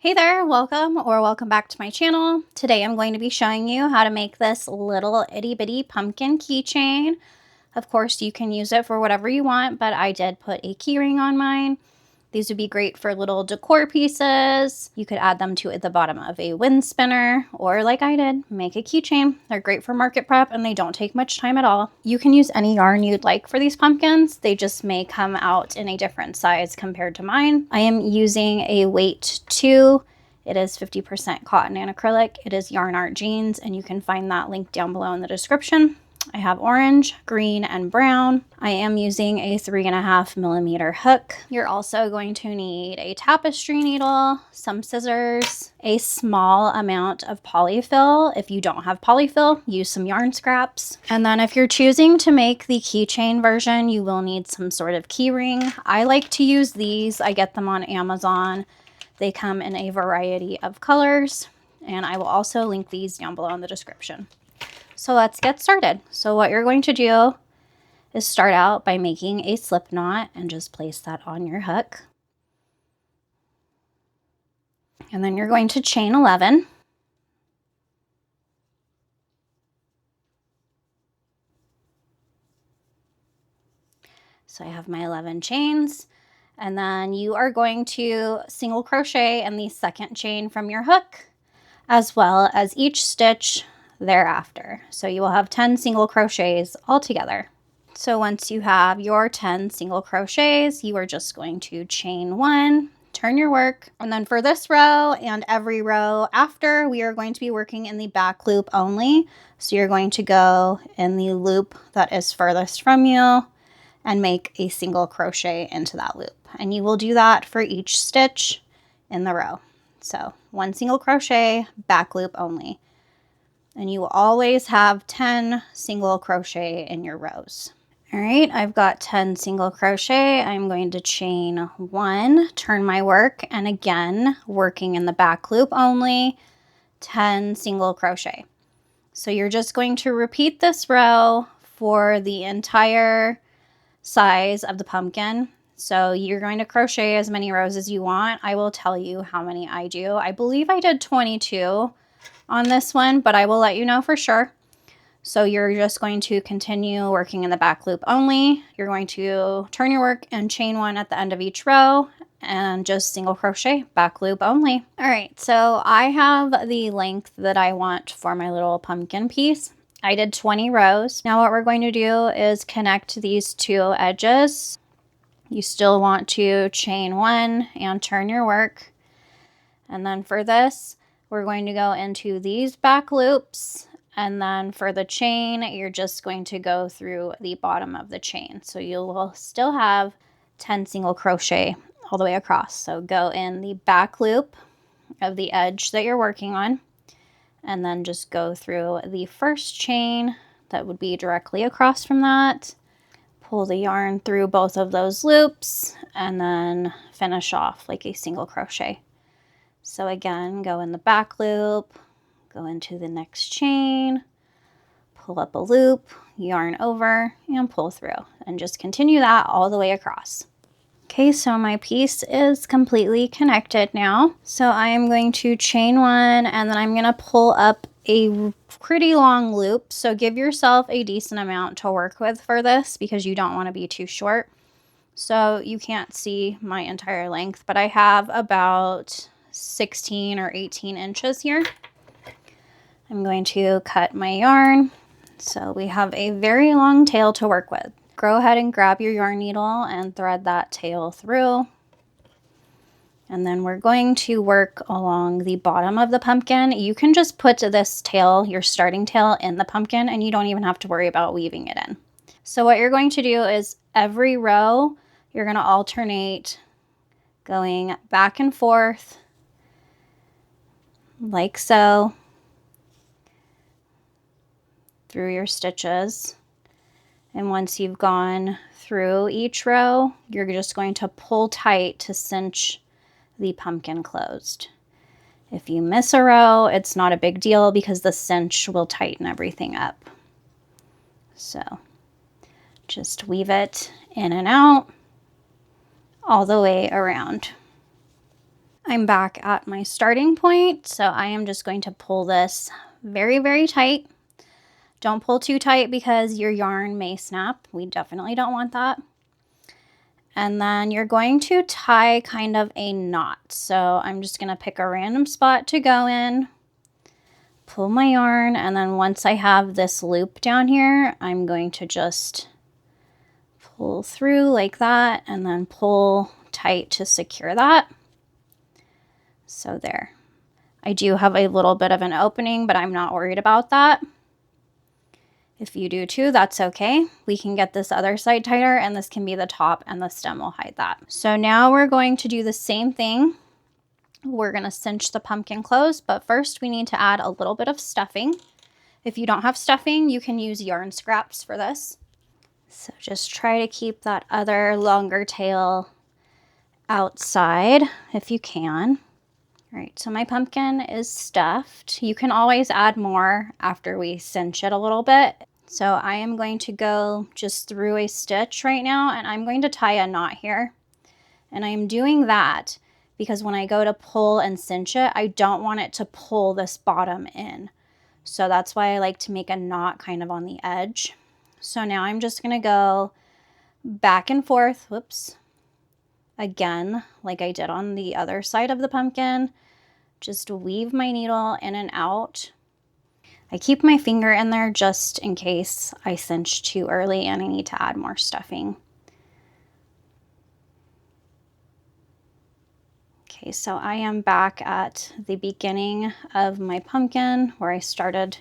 Hey there, welcome back to my channel. Today I'm going to be showing you how to make this little itty bitty pumpkin keychain. Of course, you can use it for whatever you want, but I did put a keyring on mine. These would be great for little decor pieces. You could add them to the bottom of a wind spinner, or like I did, make a keychain. They're great for market prep and they don't take much time at all. You can use any yarn you'd like for these pumpkins. They just may come out in a different size compared to mine. I am using a weight 2. It is 50% cotton and acrylic. It is Yarn Art Jeans, and you can find that link down below in the description. I have orange, green, and brown. I am using a 3.5mm hook. You're also going to need a tapestry needle, some scissors, a small amount of polyfill. If you don't have polyfill, use some yarn scraps. And then if you're choosing to make the keychain version, you will need some sort of key ring. I like to use these. I get them on Amazon. They come in a variety of colors, and I will also link these down below in the description. So let's get started. So what you're going to do is start out by making a slip knot and just place that on your hook. And then you're going to chain 11. So I have my 11 chains, and then you are going to single crochet in the second chain from your hook, as well as each stitch thereafter. So you will have 10 single crochets all together. So once you have your 10 single crochets, you are just going to chain 1, turn your work, and then for this row and every row after, we are going to be working in the back loop only. So you're going to go in the loop that is furthest from you and make a single crochet into that loop. And you will do that for each stitch in the row. So 1 single crochet, back loop only. And you will always have 10 single crochet in your rows. All right, I've got 10 single crochet. I'm going to chain 1, turn my work, and again, working in the back loop only, 10 single crochet. So you're just going to repeat this row for the entire size of the pumpkin. So you're going to crochet as many rows as you want. I will tell you how many I do. I believe I did 22 on this one, but I will let you know for sure. So you're just going to continue working in the back loop only. You're going to turn your work and chain 1 at the end of each row and just single crochet, back loop only. All right, so I have the length that I want for my little pumpkin piece. I did 20 rows. Now what we're going to do is connect these 2 edges. You still want to chain 1 and turn your work. And then for this, we're going to go into these back loops, and then for the chain, you're just going to go through the bottom of the chain. So you will still have 10 single crochet all the way across. So go in the back loop of the edge that you're working on, and then just go through the first chain that would be directly across from that. Pull the yarn through both of those loops, and then finish off like a single crochet. So again, go in the back loop, go into the next chain, pull up a loop, yarn over, and pull through, and just continue that all the way across. Okay, so my piece is completely connected now. So I am going to chain 1, and then I'm going to pull up a pretty long loop. So give yourself a decent amount to work with for this because you don't want to be too short. So you can't see my entire length, but I have about 16 or 18 inches here. I'm going to cut my yarn. So we have a very long tail to work with. Go ahead and grab your yarn needle and thread that tail through. And then we're going to work along the bottom of the pumpkin. You can just put this tail, your starting tail, in the pumpkin, and you don't even have to worry about weaving it in. So what you're going to do is every row, you're going to alternate going back and forth like so through your stitches. And once you've gone through each row, you're just going to pull tight to cinch the pumpkin closed. If you miss a row, it's not a big deal because the cinch will tighten everything up. So just weave it in and out all the way around. I'm back at my starting point, so I am just going to pull this very, very tight. Don't pull too tight because your yarn may snap. We definitely don't want that. And then you're going to tie kind of a knot. So I'm just going to pick a random spot to go in, pull my yarn, and then once I have this loop down here, I'm going to just pull through like that and then pull tight to secure that. So there. I do have a little bit of an opening, but I'm not worried about that. If you do too, that's okay. We can get this other side tighter, and this can be the top, and the stem will hide that. So now we're going to do the same thing. We're going to cinch the pumpkin closed, but first we need to add a little bit of stuffing. If you don't have stuffing, you can use yarn scraps for this. So just try to keep that other longer tail outside if you can. All right, so my pumpkin is stuffed. You can always add more after we cinch it a little bit. So I am going to go just through a stitch right now, and I'm going to tie a knot here. And I am doing that because when I go to pull and cinch it, I don't want it to pull this bottom in. So that's why I like to make a knot kind of on the edge. So now I'm just going to go back and forth, whoops, again, like I did on the other side of the pumpkin. Just weave my needle in and out. I keep my finger in there just in case I cinch too early and I need to add more stuffing. Okay, so I am back at the beginning of my pumpkin where I started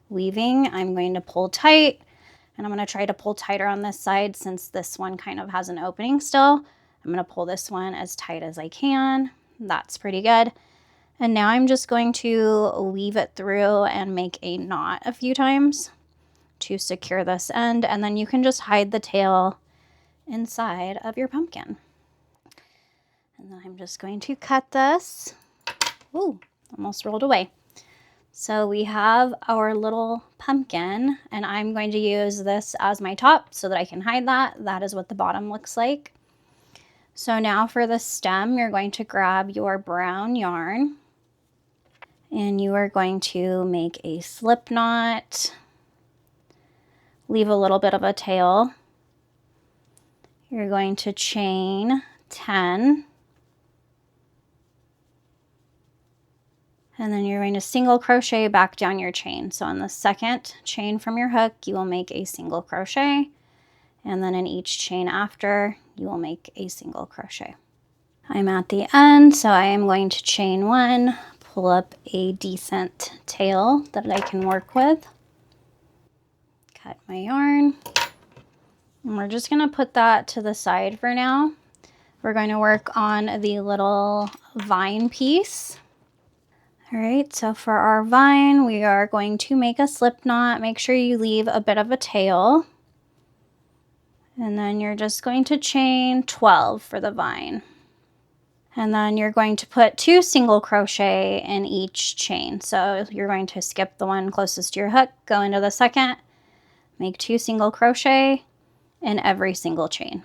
weaving. I'm going to pull tight, and I'm going to try to pull tighter on this side since this one kind of has an opening still. I'm going to pull this one as tight as I can. That's pretty good. And now I'm just going to weave it through and make a knot a few times to secure this end, and then you can just hide the tail inside of your pumpkin. And then I'm just going to cut this. Ooh, almost rolled away. So we have our little pumpkin, and I'm going to use this as my top so that I can hide that. That is what the bottom looks like. So now for the stem, you're going to grab your brown yarn, and you are going to make a slip knot, leave a little bit of a tail. You're going to chain 10, and then you're going to single crochet back down your chain. So on the second chain from your hook, you will make a single crochet, and then in each chain after, you will make a single crochet. I'm at the end, so I am going to chain 1, pull up a decent tail that I can work with, cut my yarn, and we're just going to put that to the side for now. We're going to work on the little vine piece. All right, so for our vine, we are going to make a slip knot. Make sure you leave a bit of a tail, and then you're just going to chain 12 for the vine. And then you're going to put 2 single crochet in each chain. So you're going to skip the one closest to your hook, go into the second, make 2 single crochet in every single chain.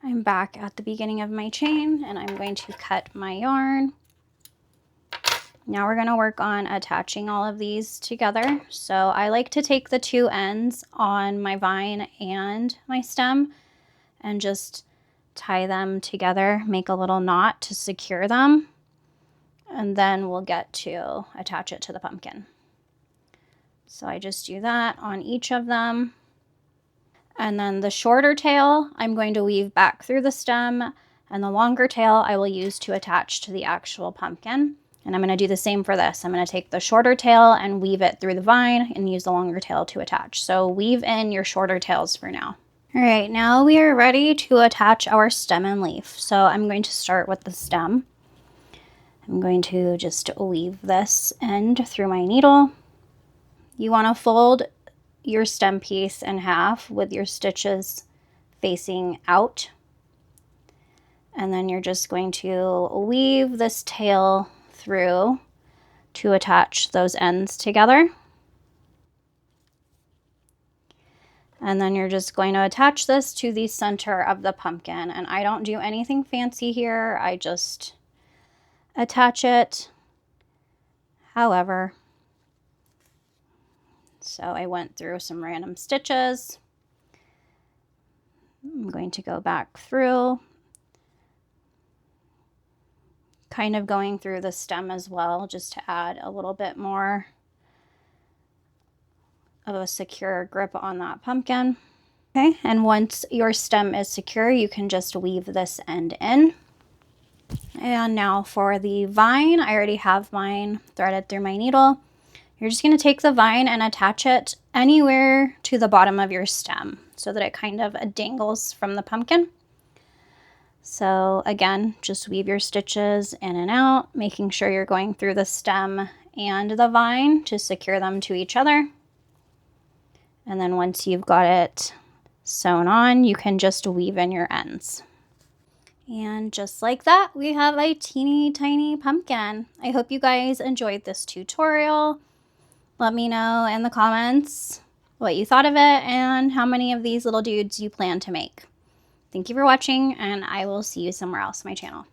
I'm back at the beginning of my chain, and I'm going to cut my yarn. Now we're going to work on attaching all of these together. So I like to take the 2 ends on my vine and my stem and just tie them together, make a little knot to secure them, and then we'll get to attach it to the pumpkin. So I just do that on each of them. And then the shorter tail, I'm going to weave back through the stem, and the longer tail I will use to attach to the actual pumpkin. And I'm going to do the same for this. I'm going to take the shorter tail and weave it through the vine and use the longer tail to attach. So weave in your shorter tails for now. All right, now we are ready to attach our stem and leaf. So I'm going to start with the stem. I'm going to just weave this end through my needle. You want to fold your stem piece in half with your stitches facing out. And then you're just going to weave this tail through to attach those ends together. And then you're just going to attach this to the center of the pumpkin. And I don't do anything fancy here. I just attach it however. So I went through some random stitches. I'm going to go back through, kind of going through the stem as well, just to add a little bit more of a secure grip on that pumpkin. Okay, and once your stem is secure, you can just weave this end in. And now for the vine, I already have mine threaded through my needle. You're just going to take the vine and attach it anywhere to the bottom of your stem so that it kind of dangles from the pumpkin. So again, just weave your stitches in and out, making sure you're going through the stem and the vine to secure them to each other. And then once you've got it sewn on, you can just weave in your ends. And just like that, we have a teeny tiny pumpkin. I hope you guys enjoyed this tutorial. Let me know in the comments what you thought of it and how many of these little dudes you plan to make. Thank you for watching, and I will see you somewhere else on my channel.